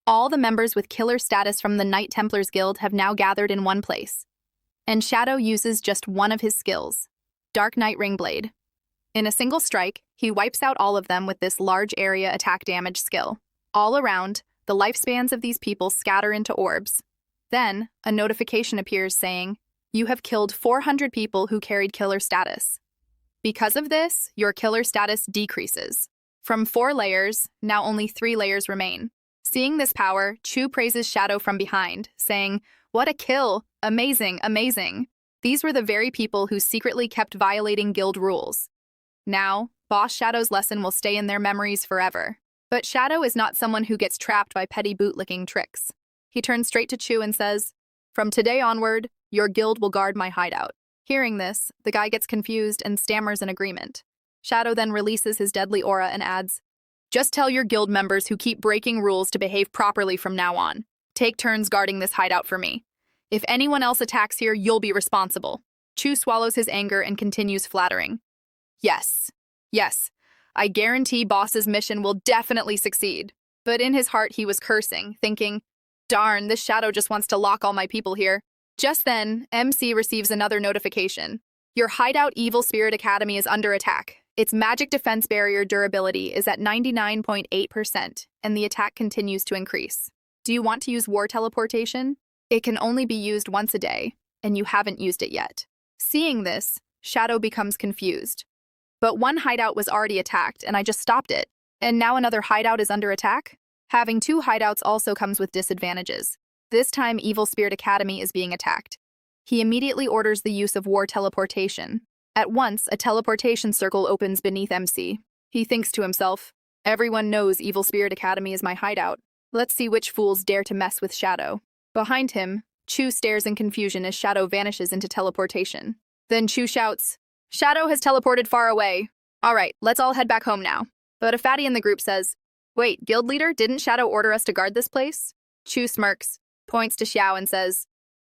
All the members with killer status from the Knight Templars Guild have now gathered in one place. And Shadow uses just one of his skills, Dark Knight Ringblade. In a single strike, he wipes out all of them with this large area attack damage skill. All around, the lifespans of these people scatter into orbs. Then, a notification appears saying, "You have killed 400 people who carried killer status." Because of this, your killer status decreases. From 4 layers, now only 3 layers remain. Seeing this power, Chu praises Shadow from behind, saying, "What a kill! Amazing, amazing." These were the very people who secretly kept violating guild rules. Now, Boss Shadow's lesson will stay in their memories forever. But Shadow is not someone who gets trapped by petty bootlicking tricks. He turns straight to Chu and says, "From today onward, your guild will guard my hideout." Hearing this, the guy gets confused and stammers in agreement. Shadow then releases his deadly aura and adds, "Just tell your guild members who keep breaking rules to behave properly from now on. Take turns guarding this hideout for me. If anyone else attacks here, you'll be responsible." Chu swallows his anger and continues flattering. Yes, I guarantee Boss's mission will definitely succeed. But in his heart, he was cursing, thinking, "Darn, this Shadow just wants to lock all my people here." Just then, MC receives another notification. "Your hideout Evil Spirit Academy is under attack. Its magic defense barrier durability is at 99.8%, and the attack continues to increase. Do you want to use war teleportation? It can only be used once a day, and you haven't used it yet." Seeing this, Shadow becomes confused. But one hideout was already attacked, and I just stopped it. And now another hideout is under attack? Having 2 hideouts also comes with disadvantages. This time, Evil Spirit Academy is being attacked. He immediately orders the use of war teleportation. At once, a teleportation circle opens beneath MC. He thinks to himself, "Everyone knows Evil Spirit Academy is my hideout. Let's see which fools dare to mess with Shadow." Behind him, Chu stares in confusion as Shadow vanishes into teleportation. Then Chu shouts, "Shadow has teleported far away. All right, let's all head back home now." But a fatty in the group says, "Wait, guild leader, didn't Shadow order us to guard this place?" Chu smirks, points to Xiao and says,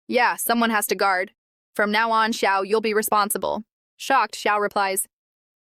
"Yeah, someone has to guard. From now on, Xiao, you'll be responsible." Shocked, Xiao replies,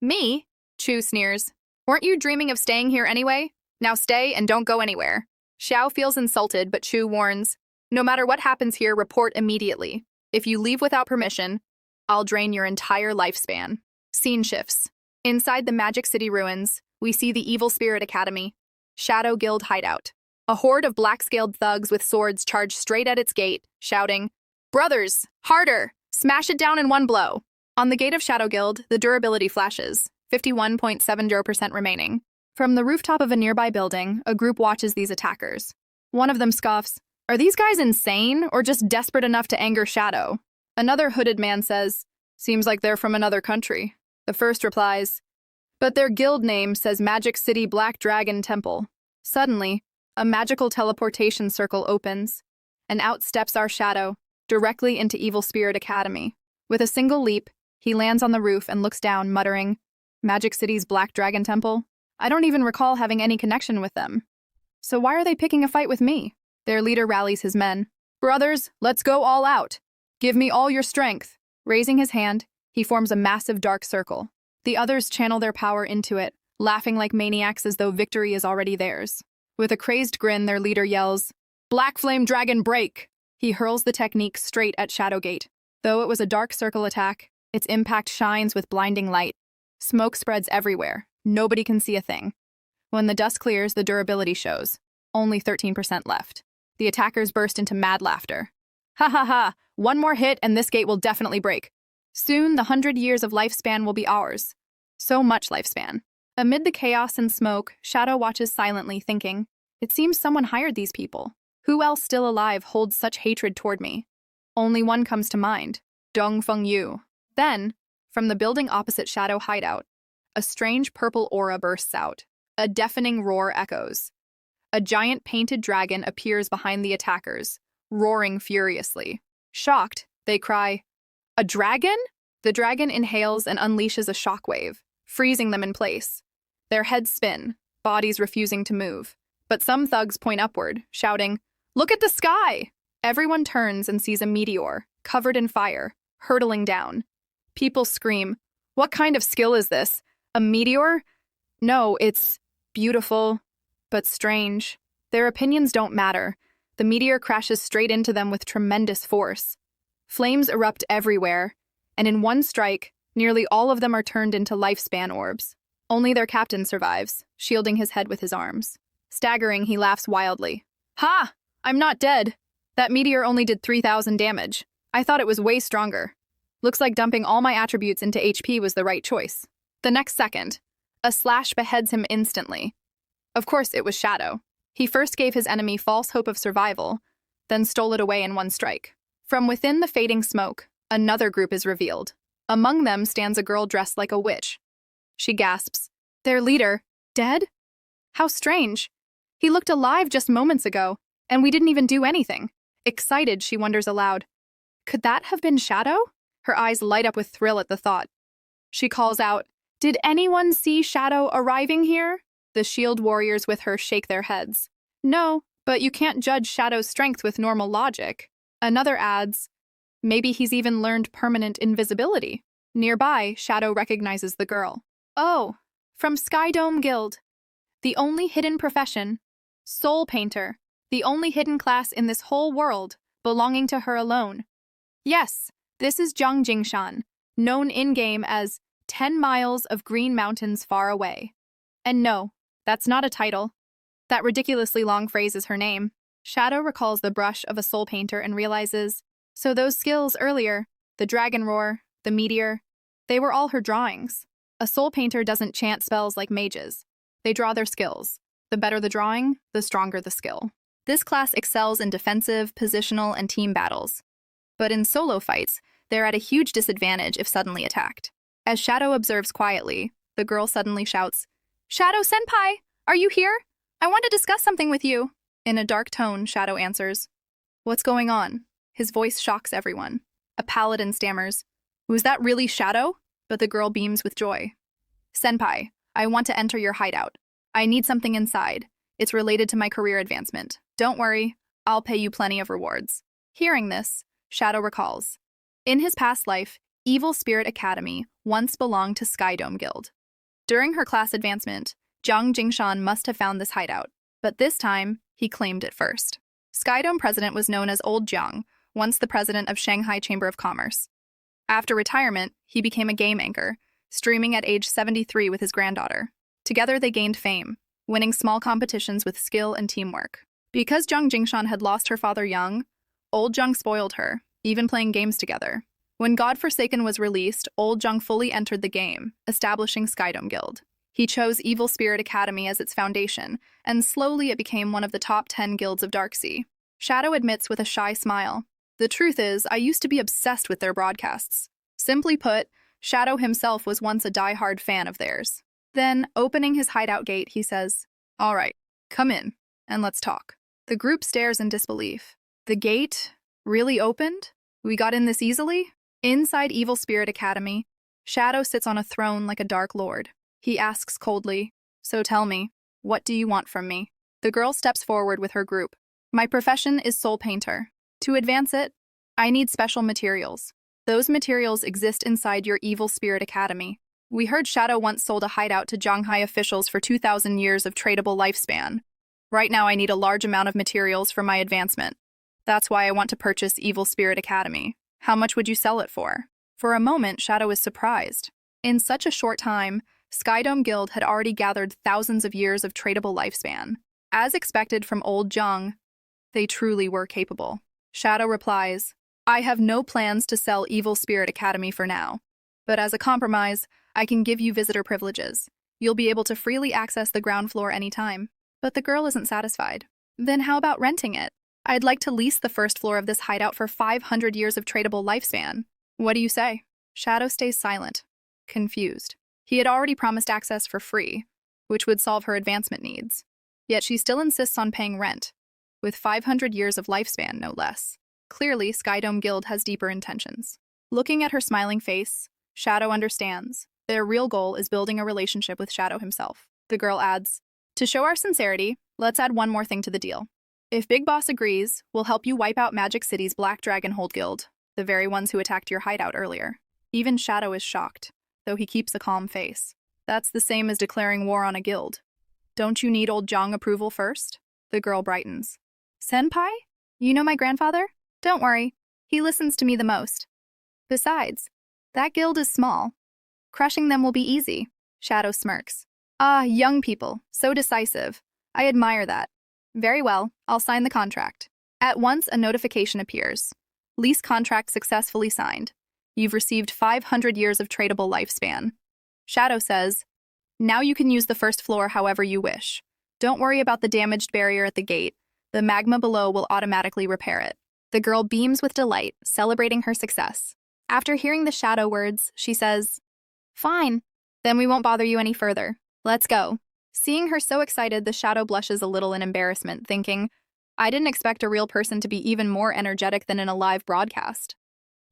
"Me?" Chu sneers, "Weren't you dreaming of staying here anyway? Now stay and don't go anywhere." Xiao feels insulted, but Chu warns, "No matter what happens here, report immediately. If you leave without permission, I'll drain your entire lifespan." Scene shifts. Inside the Magic City ruins, we see the Evil Spirit Academy, Shadow Guild hideout. A horde of black-scaled thugs with swords charge straight at its gate, shouting, "Brothers, harder! Smash it down in one blow!" On the gate of Shadow Guild, the durability flashes, 51.70% remaining. From the rooftop of a nearby building, a group watches these attackers. One of them scoffs, "Are these guys insane or just desperate enough to anger Shadow?" Another hooded man says, "Seems like they're from another country." The first replies, "But their guild name says Magic City Black Dragon Temple." Suddenly, a magical teleportation circle opens, and out steps our Shadow, directly into Evil Spirit Academy. With a single leap, he lands on the roof and looks down, muttering, "Magic City's Black Dragon Temple? I don't even recall having any connection with them. So why are they picking a fight with me?" Their leader rallies his men. "Brothers, let's go all out. Give me all your strength." Raising his hand, he forms a massive dark circle. The others channel their power into it, laughing like maniacs as though victory is already theirs. With a crazed grin, their leader yells, "Black Flame Dragon Break!" He hurls the technique straight at Shadowgate. Though it was a dark circle attack, its impact shines with blinding light. Smoke spreads everywhere. Nobody can see a thing. When the dust clears, the durability shows. Only 13% left. The attackers burst into mad laughter. "Ha ha ha! One more hit and this gate will definitely break. Soon the 100 years of lifespan will be ours." So much lifespan. Amid the chaos and smoke, Shadow watches silently, thinking, "It seems someone hired these people. Who else still alive holds such hatred toward me?" Only one comes to mind, Dongfeng Yu. Then, from the building opposite Shadow hideout, a strange purple aura bursts out. A deafening roar echoes. A giant painted dragon appears behind the attackers, roaring furiously. Shocked, they cry, "A dragon?" The dragon inhales and unleashes a shockwave, freezing them in place. Their heads spin, bodies refusing to move. But some thugs point upward, shouting, "Look at the sky!" Everyone turns and sees a meteor, covered in fire, hurtling down. People scream, "What kind of skill is this? A meteor?" "No, it's beautiful, but strange." Their opinions don't matter. The meteor crashes straight into them with tremendous force. Flames erupt everywhere, and in one strike, nearly all of them are turned into lifespan orbs. Only their captain survives, shielding his head with his arms. Staggering, he laughs wildly. Ha! I'm not dead. That meteor only did 3,000 damage. I thought it was way stronger. Looks like dumping all my attributes into HP was the right choice. The next second, a slash beheads him instantly. Of course, it was Shadow. He first gave his enemy false hope of survival, then stole it away in one strike. From within the fading smoke, another group is revealed. Among them stands a girl dressed like a witch. She gasps, "Their leader, dead? How strange. He looked alive just moments ago, and we didn't even do anything." Excited, she wonders aloud, "Could that have been Shadow?" Her eyes light up with thrill at the thought. She calls out, "Did anyone see Shadow arriving here?" The shield warriors with her shake their heads. "No, but you can't judge Shadow's strength with normal logic." Another adds, "Maybe he's even learned permanent invisibility." Nearby, Shadow recognizes the girl. "Oh, from Skydome Guild. The only hidden profession. Soul Painter. The only hidden class in this whole world, belonging to her alone. Yes, this is Zhang Jingshan, known in-game as 10 miles of green mountains far away. And no, that's not a title. That ridiculously long phrase is her name." Shadow recalls the brush of a soul painter and realizes, so those skills earlier, the dragon roar, the meteor, they were all her drawings. A soul painter doesn't chant spells like mages. They draw their skills. The better the drawing, the stronger the skill. This class excels in defensive, positional, and team battles. But in solo fights, they're at a huge disadvantage if suddenly attacked. As Shadow observes quietly, the girl suddenly shouts, "Shadow-senpai, are you here? I want to discuss something with you." In a dark tone, Shadow answers, "What's going on?" His voice shocks everyone. A paladin stammers, "Was that really Shadow?" But the girl beams with joy. "Senpai, I want to enter your hideout. I need something inside. It's related to my career advancement. Don't worry, I'll pay you plenty of rewards." Hearing this, Shadow recalls. In his past life, Evil Spirit Academy once belonged to Skydome Guild. During her class advancement, Zhang Jingshan must have found this hideout, but this time, he claimed it first. Skydome president was known as Old Jiang, once the president of Shanghai Chamber of Commerce. After retirement, he became a game anchor, streaming at age 73 with his granddaughter. Together they gained fame, winning small competitions with skill and teamwork. Because Zhang Jingshan had lost her father young, Old Jiang spoiled her, even playing games together. When Godforsaken was released, Old Jiang fully entered the game, establishing Skydome Guild. He chose Evil Spirit Academy as its foundation, and slowly it became one of the top 10 guilds of Darksea. Shadow admits with a shy smile, "The truth is, I used to be obsessed with their broadcasts. Simply put, Shadow himself was once a die-hard fan of theirs." Then, opening his hideout gate, he says, "All right, come in, and let's talk." The group stares in disbelief. The gate really opened? We got in this easily? Inside Evil Spirit Academy, Shadow sits on a throne like a dark lord. He asks coldly, "So tell me, what do you want from me?" The girl steps forward with her group. "My profession is Soul Painter. To advance it, I need special materials. Those materials exist inside your Evil Spirit Academy. We heard Shadow once sold a hideout to Zhanghai officials for 2,000 years of tradable lifespan. Right now I need a large amount of materials for my advancement. That's why I want to purchase Evil Spirit Academy. How much would you sell it for?" For a moment, Shadow is surprised. In such a short time, Skydome Guild had already gathered thousands of years of tradable lifespan. As expected from Old Jiang, they truly were capable. Shadow replies, "I have no plans to sell Evil Spirit Academy for now. But as a compromise, I can give you visitor privileges. You'll be able to freely access the ground floor anytime." But the girl isn't satisfied. "Then how about renting it? I'd like to lease the first floor of this hideout for 500 years of tradable lifespan. What do you say?" Shadow stays silent, confused. He had already promised access for free, which would solve her advancement needs. Yet she still insists on paying rent, with 500 years of lifespan, no less. Clearly, Skydome Guild has deeper intentions. Looking at her smiling face, Shadow understands. Their real goal is building a relationship with Shadow himself. The girl adds, "To show our sincerity, let's add one more thing to the deal. If Big Boss agrees, we'll help you wipe out Magic City's Black Dragonhold Guild, the very ones who attacked your hideout earlier." Even Shadow is shocked, though he keeps a calm face. "That's the same as declaring war on a guild. Don't you need Old Jiang approval first?" The girl brightens. Senpai? You know my grandfather? Don't worry. He listens to me the most. Besides, that guild is small. Crushing them will be easy. Shadow smirks. Ah, young people. So decisive. I admire that. Very well, I'll sign the contract. At once, a notification appears. Lease contract successfully signed. You've received 500 years of tradable lifespan. Shadow says, now you can use the first floor however you wish. Don't worry about the damaged barrier at the gate. The magma below will automatically repair it. The girl beams with delight, celebrating her success. After hearing the Shadow words, she says, fine. Then we won't bother you any further. Let's go. Seeing her so excited, the Shadow blushes a little in embarrassment, thinking, I didn't expect a real person to be even more energetic than in a live broadcast.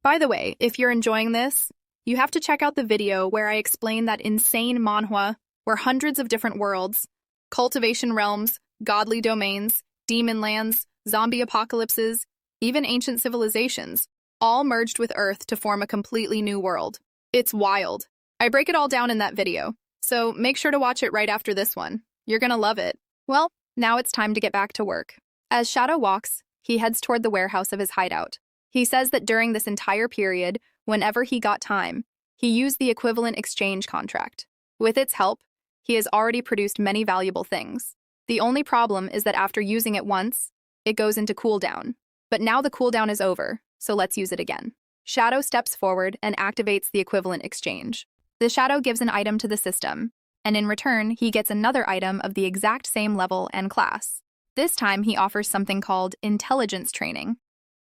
By the way, if you're enjoying this, you have to check out the video where I explain that insane manhwa where hundreds of different worlds, cultivation realms, godly domains, demon lands, zombie apocalypses, even ancient civilizations, all merged with Earth to form a completely new world. It's wild. I break it all down in that video, so make sure to watch it right after this one. You're gonna love it. Well, now it's time to get back to work. As Shadow walks, he heads toward the warehouse of his hideout. He says that during this entire period, whenever he got time, he used the equivalent exchange contract. With its help, he has already produced many valuable things. The only problem is that after using it once, it goes into cooldown. But now the cooldown is over, so let's use it again. Shadow steps forward and activates the equivalent exchange. The Shadow gives an item to the system, and in return, he gets another item of the exact same level and class. This time, he offers something called intelligence training,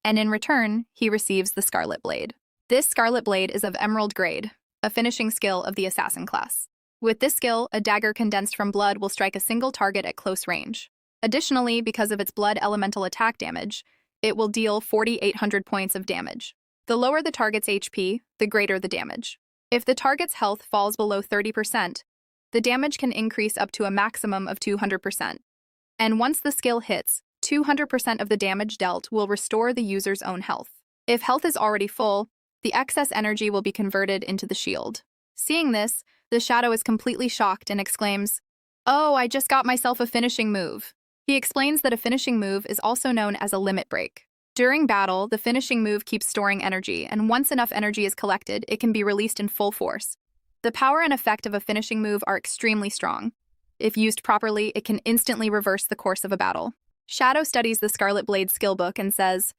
and in return, he receives the Scarlet Blade. This Scarlet Blade is of Emerald grade, a finishing skill of the Assassin class. With this skill, a dagger condensed from blood will strike a single target at close range. Additionally, because of its blood elemental attack damage, it will deal 4,800 points of damage. The lower the target's HP, the greater the damage. If the target's health falls below 30%, the damage can increase up to a maximum of 200%. And once the skill hits, 200% of the damage dealt will restore the user's own health. If health is already full, the excess energy will be converted into the shield. Seeing this, the Shadow is completely shocked and exclaims, "Oh, I just got myself a finishing move." He explains that a finishing move is also known as a limit break. During battle, the finishing move keeps storing energy, and once enough energy is collected, it can be released in full force. The power and effect of a finishing move are extremely strong. If used properly, it can instantly reverse the course of a battle. Shadow studies the Scarlet Blade skill book and says,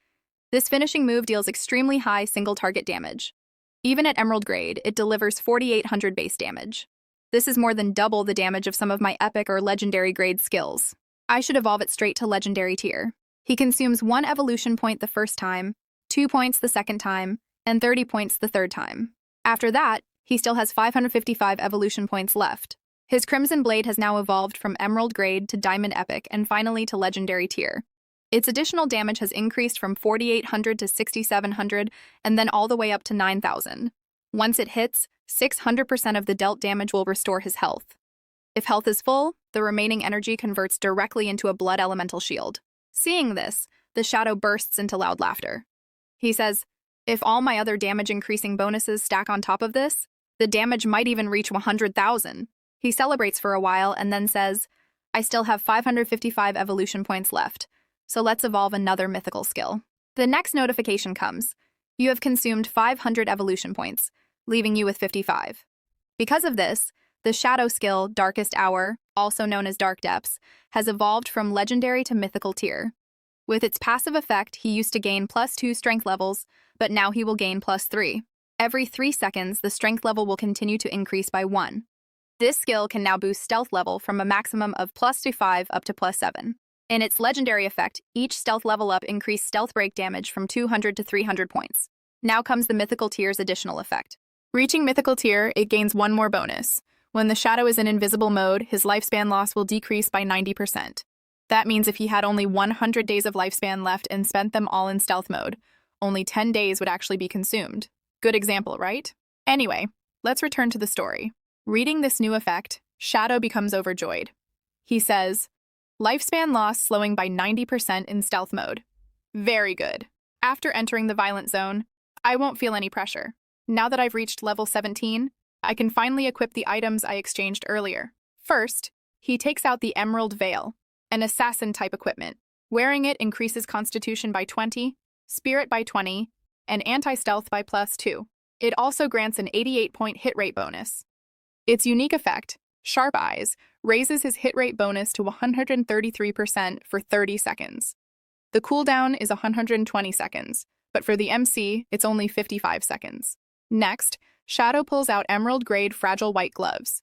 this finishing move deals extremely high single target damage. Even at Emerald grade, it delivers 4,800 base damage. This is more than double the damage of some of my epic or legendary grade skills. I should evolve it straight to legendary tier. He consumes 1 evolution point the first time, 2 points the second time, and 30 points the third time. After that, he still has 555 evolution points left. His Crimson Blade has now evolved from Emerald grade to Diamond Epic and finally to Legendary tier. Its additional damage has increased from 4,800 to 6,700 and then all the way up to 9,000. Once it hits, 600% of the dealt damage will restore his health. If health is full, the remaining energy converts directly into a blood elemental shield. Seeing this, the Shadow bursts into loud laughter. He says, if all my other damage increasing bonuses stack on top of this, the damage might even reach 100,000. He celebrates for a while and then says, I still have 555 evolution points left, so let's evolve another mythical skill. The next notification comes. You have consumed 500 evolution points, leaving you with 55. Because of this, the Shadow skill, Darkest Hour, also known as Dark Depths, has evolved from Legendary to Mythical tier. With its passive effect, he used to gain +2 strength levels, but now he will gain +3. Every 3 seconds, the strength level will continue to increase by 1. This skill can now boost stealth level from a maximum of +5 up to +7. In its legendary effect, each stealth level up increased stealth break damage from 200 to 300 points. Now comes the Mythical tier's additional effect. Reaching Mythical tier, it gains 1 more bonus. When the Shadow is in invisible mode, his lifespan loss will decrease by 90%. That means if he had only 100 days of lifespan left and spent them all in stealth mode, only 10 days would actually be consumed. Good example, right? Anyway, let's return to the story. Reading this new effect, Shadow becomes overjoyed. He says, lifespan loss slowing by 90% in stealth mode. Very good. After entering the violent zone, I won't feel any pressure. Now that I've reached level 17, I can finally equip the items I exchanged earlier. First, he takes out the Emerald Veil. and assassin-type equipment. Wearing it increases Constitution by 20, Spirit by 20, and Anti-Stealth by +2. It also grants an 88-point hit rate bonus. Its unique effect, Sharp Eyes, raises his hit rate bonus to 133% for 30 seconds. The cooldown is 120 seconds, but for the MC, it's only 55 seconds. Next, Shadow pulls out Emerald-grade Fragile White Gloves.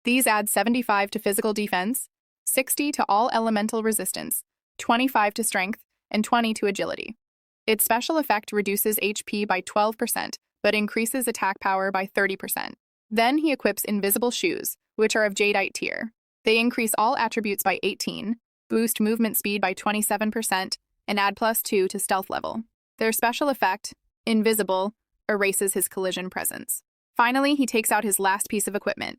These add 75 to physical defense, 60 to all elemental resistance, 25 to strength, and 20 to agility. Its special effect reduces HP by 12%, but increases attack power by 30%. Then he equips Invisible Shoes, which are of Jadeite tier. They increase all attributes by 18, boost movement speed by 27%, and add +2 to stealth level. Their special effect, Invisible, erases his collision presence. Finally, he takes out his last piece of equipment,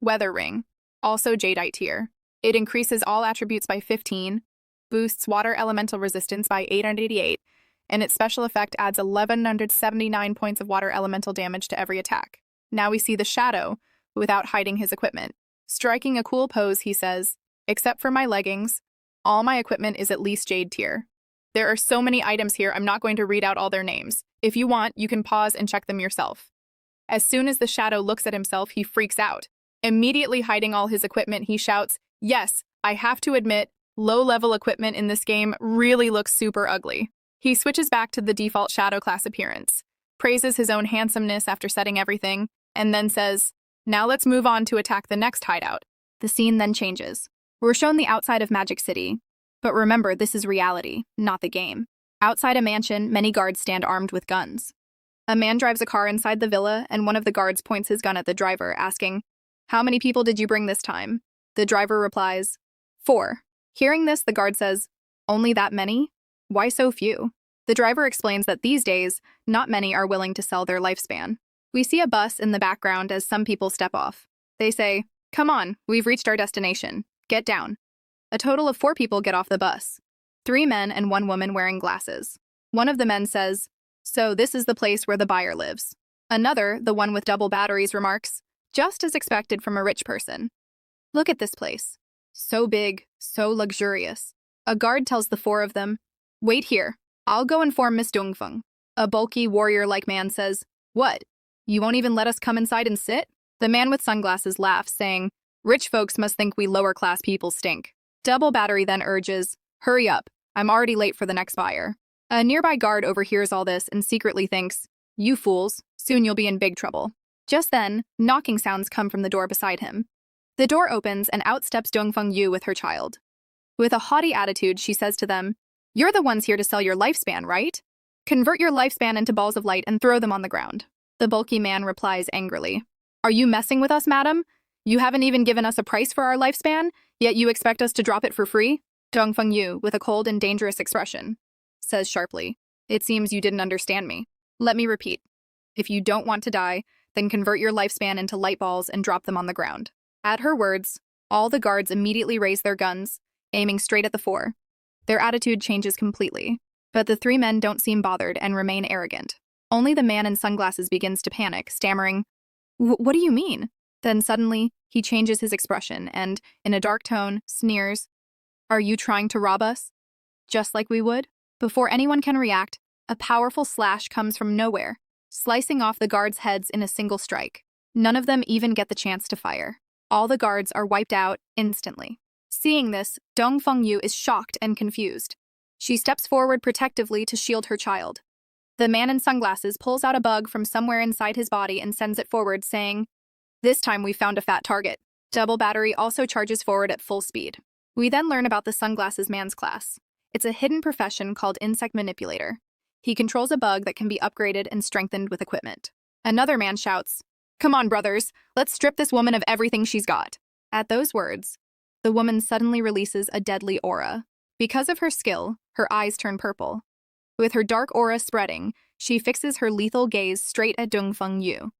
Weather Ring, also Jadeite tier. It increases all attributes by 15, boosts water elemental resistance by 888, and its special effect adds 1,179 points of water elemental damage to every attack. Now we see the Shadow, without hiding his equipment. Striking a cool pose, he says, "Except for my leggings, all my equipment is at least Jade tier. There are so many items here, I'm not going to read out all their names. If you want, you can pause and check them yourself." As soon as the Shadow looks at himself, he freaks out. Immediately hiding all his equipment, he shouts, "Yes, I have to admit, low-level equipment in this game really looks super ugly." He switches back to the default Shadow class appearance, praises his own handsomeness after setting everything, and then says, "Now let's move on to attack the next hideout." The scene then changes. We're shown the outside of Magic City, but remember, this is reality, not the game. Outside a mansion, many guards stand armed with guns. A man drives a car inside the villa, and one of the guards points his gun at the driver, asking, "How many people did you bring this time?" The driver replies, 4. Hearing this, the guard says, "Only that many? Why so few?" The driver explains that these days, not many are willing to sell their lifespan. We see a bus in the background as some people step off. They say, "Come on, we've reached our destination. Get down." A total of 4 people get off the bus. 3 men and 1 woman wearing glasses. One of the men says, "So this is the place where the buyer lives." Another, the one with double batteries, remarks, just as expected from a rich person, "Look at this place. So big, so luxurious." A guard tells the 4 of them, "Wait here. I'll go inform Miss Dongfeng." A bulky, warrior-like man says, "What? You won't even let us come inside and sit?" The man with sunglasses laughs, saying, "Rich folks must think we lower-class people stink." Double battery then urges, "Hurry up. I'm already late for the next buyer." A nearby guard overhears all this and secretly thinks, "You fools, soon you'll be in big trouble." Just then, knocking sounds come from the door beside him. The door opens and out steps Dongfeng Yu with her child. With a haughty attitude, she says to them, "You're the ones here to sell your lifespan, right? Convert your lifespan into balls of light and throw them on the ground." The bulky man replies angrily, "Are you messing with us, madam? You haven't even given us a price for our lifespan, yet you expect us to drop it for free?" Dongfeng Yu, with a cold and dangerous expression, says sharply, "It seems you didn't understand me. Let me repeat. If you don't want to die, then convert your lifespan into light balls and drop them on the ground." At her words, all the guards immediately raise their guns, aiming straight at the 4. Their attitude changes completely, but the 3 men don't seem bothered and remain arrogant. Only the man in sunglasses begins to panic, stammering, "What do you mean?" Then suddenly, he changes his expression and, in a dark tone, sneers, "Are you trying to rob us? Just like we would?" Before anyone can react, a powerful slash comes from nowhere, slicing off the guards' heads in a single strike. None of them even get the chance to fire. All the guards are wiped out instantly. Seeing this, Dongfeng Yu is shocked and confused. She steps forward protectively to shield her child. The man in sunglasses pulls out a bug from somewhere inside his body and sends it forward, saying, "This time we found a fat target." Double battery also charges forward at full speed. We then learn about the sunglasses man's class. It's a hidden profession called insect manipulator. He controls a bug that can be upgraded and strengthened with equipment. Another man shouts, "Come on, brothers, let's strip this woman of everything she's got." At those words, the woman suddenly releases a deadly aura. Because of her skill, her eyes turn purple. With her dark aura spreading, she fixes her lethal gaze straight at Dongfeng Yu.